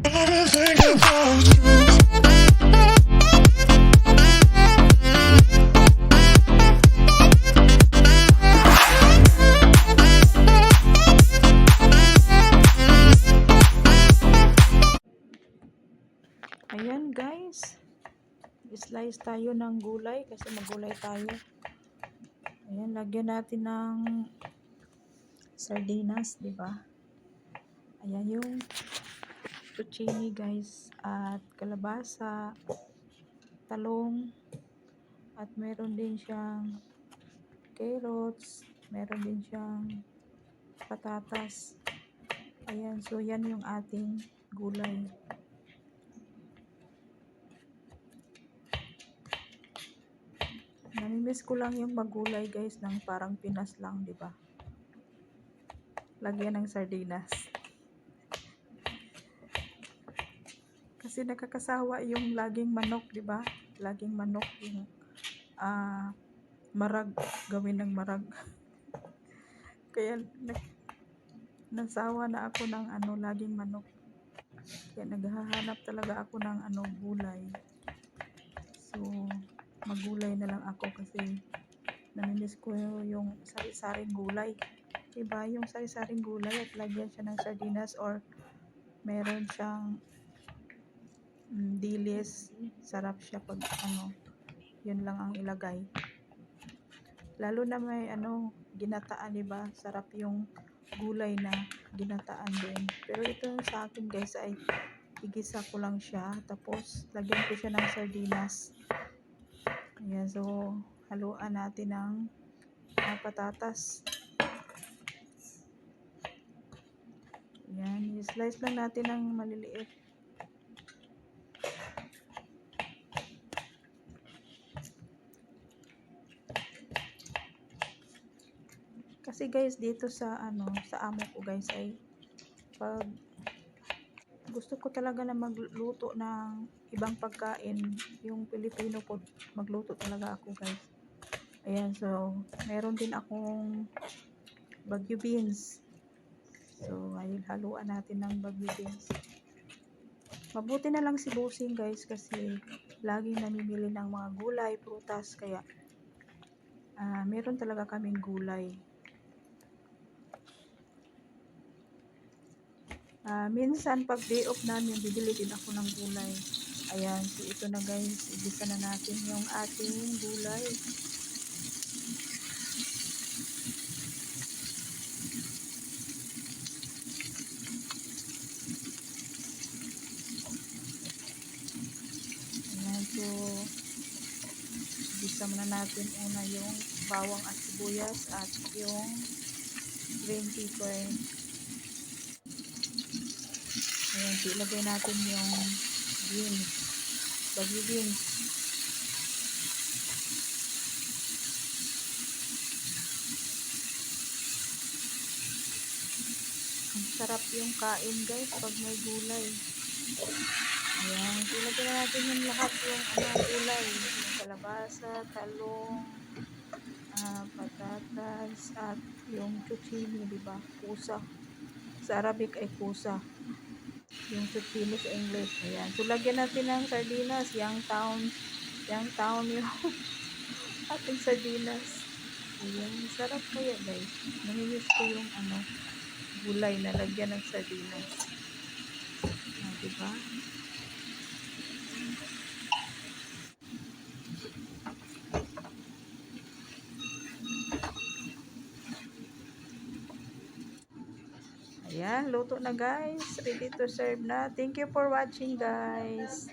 Everything about you. Ayan guys, slice tayo ng gulay kasi magulay tayo. Ayan, lagyan natin ng sardinas, di ba? Ayan yung zucchini guys, at kalabasa, talong, at meron din siyang carrots, meron din siyang patatas. Ayan, so yan yung ating gulay. Namimiss ko lang yung magulay guys ng parang Pinas lang, di ba? Lagyan ng sardinas. Kasi nakakasawa yung laging manok, di ba? Laging manok yung marag, gawin ng marag. Kaya nasawa na ako ng laging manok. Kaya naghahanap talaga ako ng gulay. So, magulay na lang ako kasi namimiss ko yung sari-saring gulay. Diba? Yung sari-saring gulay at lagyan siya ng sardinas or meron siyang dilis. Sarap siya pag yun lang ang ilagay. Lalo na may ginataan, diba? Sarap yung gulay na ginataan din. Pero ito sa akin guys ay igisa ko lang siya. Tapos lagyan ko siya ng sardinas. Ayan, so haluan natin ng patatas. Ayan, i-slice lang natin ng maliliit. Kasi guys dito sa sa amo ko guys ay pag gusto ko talaga na magluto ng ibang pagkain, yung Pilipino po, magluto talaga ako guys. Ayan, so meron din akong Baguio beans. So ay haluan natin ng Baguio beans. Mabuti na lang si bossing guys kasi laging namimili ng mga gulay, prutas, kaya meron talaga kaming gulay. Minsan pag day off namin, bibili din ako ng gulay. Ayan, so ito na guys, igisa na natin yung ating gulay. Ayan, so igisa muna natin una yung bawang at sibuyas at yung green pepper. Ayan, so ilagay natin yung beans, Baguio beans. Ang sarap yung kain guys pag may gulay. Ayan, so ilagay na natin yung lahat yung gulay, yung kalabasa, talong, patatas, at yung zucchini, diba? Pusa. Sa Arabic ay pusa. Yung zucchini sa English. Ayan. So, lagyan natin ng sardinas. Yang town yung ating sardinas. Ayan. Sarap kaya guys. Namimiss ko yung gulay na lagyan ng sardinas. Diba? Ayan, luto na guys. Ready to serve na. Thank you for watching guys.